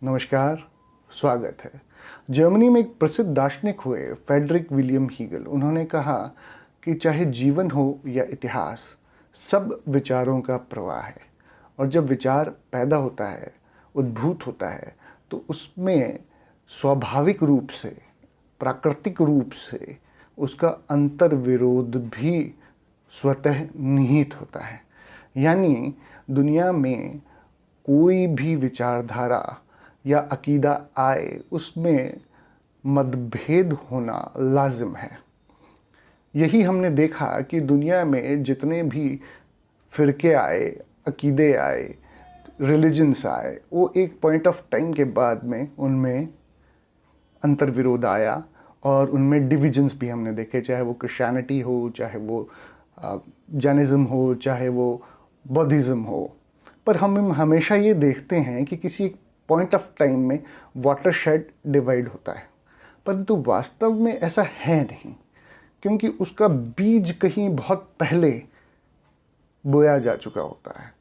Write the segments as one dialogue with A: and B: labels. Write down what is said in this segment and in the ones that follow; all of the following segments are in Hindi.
A: नमस्कार, स्वागत है। जर्मनी में एक प्रसिद्ध दार्शनिक हुए फ्रेडरिक विलियम हीगल। उन्होंने कहा कि चाहे जीवन हो या इतिहास, सब विचारों का प्रवाह है। और जब विचार पैदा होता है, उद्भूत होता है, तो उसमें स्वाभाविक रूप से, प्राकृतिक रूप से उसका अंतर्विरोध भी स्वतः निहित होता है। यानी दुनिया में कोई भी विचारधारा या अकीदा आए, उसमें मतभेद होना लाजिम है। यही हमने देखा कि दुनिया में जितने भी फ़िरके आए, अकीदे आए, रिलीजन्स आए, वो एक पॉइंट ऑफ टाइम के बाद में उनमें अंतर्विरोध आया और उनमें डिविजन्स भी हमने देखे, चाहे वो क्रिश्चियनिटी हो, चाहे वो जैनिज़्म हो, चाहे वो बौद्धिज़्म हो। पर हम हमेशा ये देखते हैं कि किसी पॉइंट ऑफ टाइम में वाटरशेड डिवाइड होता है, परंतु वास्तव में ऐसा है नहीं, क्योंकि उसका बीज कहीं बहुत पहले बोया जा चुका होता है।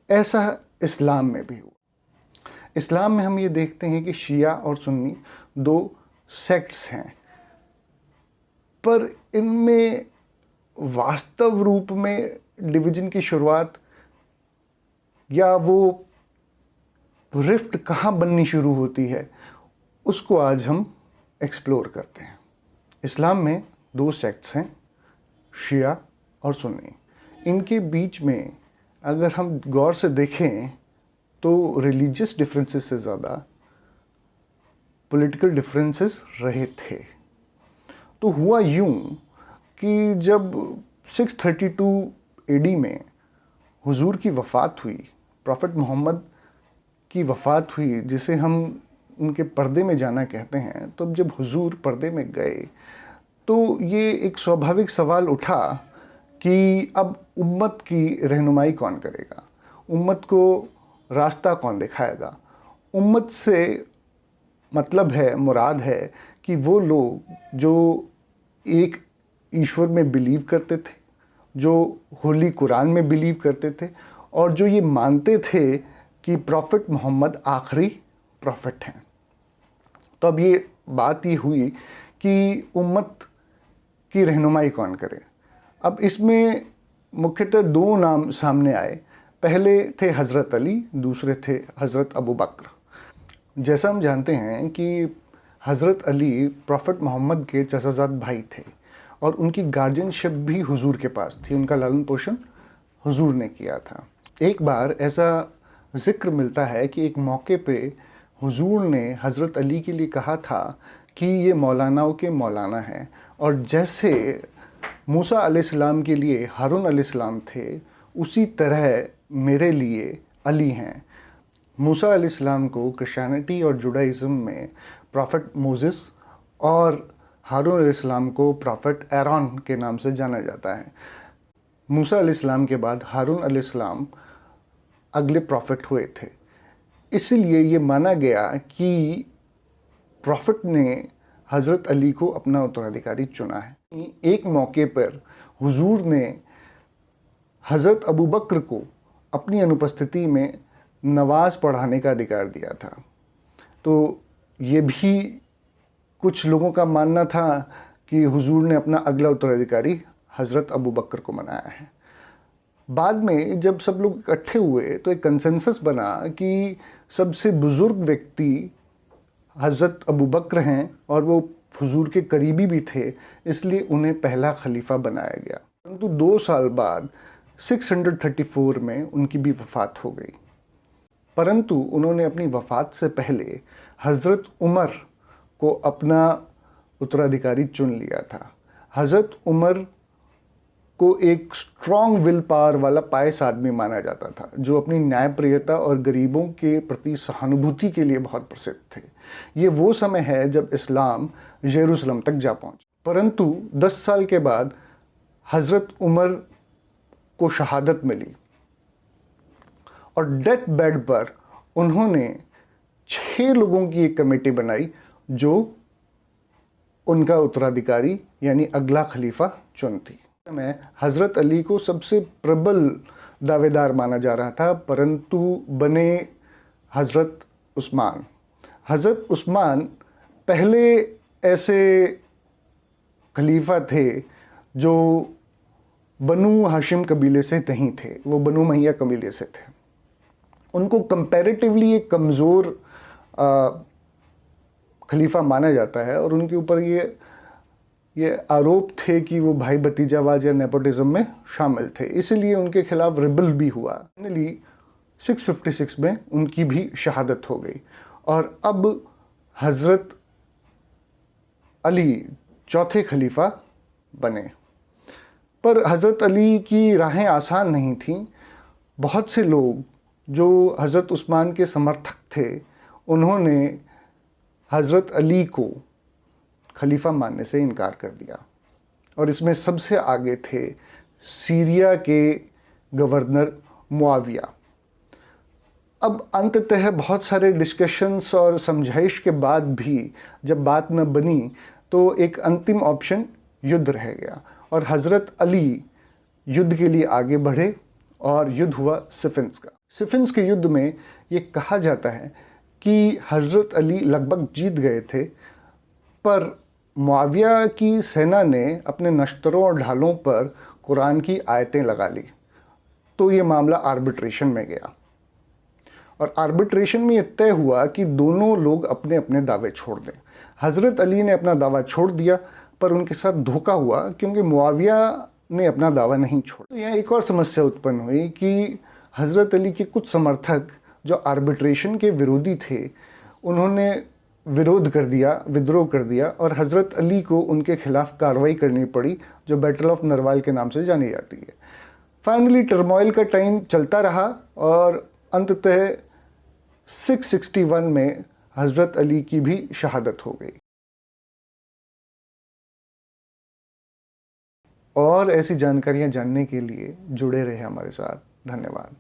A: ऐसा इस्लाम में भी हुआ। इस्लाम में हम ये देखते हैं कि शिया और सुन्नी दो सेक्ट्स हैं, पर इनमें वास्तव रूप में डिवीजन की शुरुआत या वो रिफ्ट कहाँ बननी शुरू होती है, उसको आज हम एक्सप्लोर करते हैं। इस्लाम में दो सेक्ट्स हैं, शिया और सुन्नी। इनके बीच में अगर हम गौर से देखें तो रिलीजियस डिफरेंसेस से ज़्यादा पॉलिटिकल डिफरेंसेस रहे थे। तो हुआ यूं कि जब 632 एडी में हुजूर की वफ़ात हुई, प्रॉफिट मोहम्मद की वफ़ात हुई, जिसे हम उनके पर्दे में जाना कहते हैं, तो जब हुजूर पर्दे में गए तो ये एक स्वाभाविक सवाल उठा कि अब उम्मत की रहनुमाई कौन करेगा, उम्मत को रास्ता कौन दिखाएगा। उम्मत से मतलब है, मुराद है कि वो लोग जो एक ईश्वर में बिलीव करते थे, जो होली कुरान में बिलीव करते थे, और जो ये मानते थे कि प्रॉफिट मोहम्मद आखिरी प्रॉफिट हैं। तो अब ये बात ये हुई कि उम्मत की रहनुमाई कौन करे। अब इसमें मुख्यतः दो नाम सामने आए। पहले थे हज़रत अली, दूसरे थे हज़रत अबू बकर। जैसा हम जानते हैं कि हज़रत अली प्रॉफिट मोहम्मद के चचाज़ाद भाई थे और उनकी गार्जियनशिप भी हुजूर के पास थी, उनका लालन पोषण हुजूर ने किया था। एक बार ऐसा ज़िक्र मिलता है कि एक मौके पे हुजूर ने हज़रत अली के लिए कहा था कि ये मौलानाओं के मौलाना हैं, और जैसे मूसा अलैहिस्सलाम के लिए हारून अलैहिस्सलाम थे, उसी तरह मेरे लिए अली हैं। मूसा अलैहिस्सलाम को क्रिश्चियनिटी और जुडाइज़म में प्रॉफिट मोसेस और हारून अलैहिस्सलाम को प्रॉफिट एरॉन के नाम से जाना जाता है। मूसा अलैहिस्सलाम के बाद हारून अलैहिस्सलाम अगले प्रॉफिट हुए थे। इसलिए ये माना गया कि प्रॉफिट ने हज़रत अली को अपना उत्तराधिकारी चुना है। एक मौके पर हुजूर ने हज़रत अबू बकर को अपनी अनुपस्थिति में नमाज पढ़ाने का अधिकार दिया था। तो ये भी कुछ लोगों का मानना था कि हुजूर ने अपना अगला उत्तराधिकारी हज़रत अबू बकर को बनाया है। बाद में जब सब लोग इकट्ठे हुए तो एक कंसेंसस बना कि सबसे बुज़ुर्ग व्यक्ति हज़रत अबू बकर हैं और वो हुजूर के करीबी भी थे, इसलिए उन्हें पहला खलीफा बनाया गया। परंतु 2 साल बाद 634 में उनकी भी वफ़ात हो गई। परंतु उन्होंने अपनी वफ़ात से पहले हज़रत उमर को अपना उत्तराधिकारी चुन लिया था। हज़रत उमर को एक स्ट्रॉन्ग विल पावर वाला पायस आदमी माना जाता था, जो अपनी न्यायप्रियता और गरीबों के प्रति सहानुभूति के लिए बहुत प्रसिद्ध थे। ये वो समय है जब इस्लाम यरूशलेम तक जा पहुंचा। परंतु 10 साल के बाद हज़रत उमर को शहादत मिली और डेथ बेड पर उन्होंने 6 लोगों की एक कमेटी बनाई जो उनका उत्तराधिकारी यानी अगला खलीफा चुनती। में हज़रत अली को सबसे प्रबल दावेदार माना जा रहा था, परंतु बने हज़रत उस्मान। हज़रत उस्मान पहले ऐसे खलीफा थे जो बनु हाशिम कबीले से नहीं थे, वो बनु मैया कबीले से थे। उनको कंपैरेटिवली एक कमज़ोर खलीफा माना जाता है और उनके ऊपर ये आरोप थे कि वो भाई भतीजावाज या नेपोटिज्म में शामिल थे, इसलिए उनके खिलाफ रिबल भी हुआ। फाइनली 656 में उनकी भी शहादत हो गई और अब हज़रत अली चौथे खलीफा बने। पर हज़रत अली की राहें आसान नहीं थीं। बहुत से लोग जो हज़रत उस्मान के समर्थक थे, उन्होंने हज़रत अली को खलीफा मानने से इनकार कर दिया और इसमें सबसे आगे थे सीरिया के गवर्नर मुआविया। अब अंततः बहुत सारे डिस्कशंस और समझाइश के बाद भी जब बात न बनी तो एक अंतिम ऑप्शन युद्ध रह गया और हज़रत अली युद्ध के लिए आगे बढ़े और युद्ध हुआ सिफिन्स का। सिफिन्स के युद्ध में ये कहा जाता है कि हज़रत अली लगभग जीत गए थे, पर मुआविया की सेना ने अपने नश्तरों और ढालों पर कुरान की आयतें लगा ली, तो ये मामला आर्बिट्रेशन में गया और आर्बिट्रेशन में ये तय हुआ कि दोनों लोग अपने अपने दावे छोड़ दें। हज़रत अली ने अपना दावा छोड़ दिया, पर उनके साथ धोखा हुआ क्योंकि मुआविया ने अपना दावा नहीं छोड़ा। तो यहाँ एक और समस्या उत्पन्न हुई कि हज़रत अली के कुछ समर्थक जो आर्बिट्रेशन के विरोधी थे, उन्होंने विरोध कर दिया, विद्रोह कर दिया और हज़रत अली को उनके खिलाफ कार्रवाई करनी पड़ी, जो बैटल ऑफ नरवाल के नाम से जानी जाती है। फाइनली टर्मोइल का टाइम चलता रहा और अंततः 661 में हज़रत अली की भी शहादत हो गई। और ऐसी जानकारियां जानने के लिए जुड़े रहे हमारे साथ। धन्यवाद।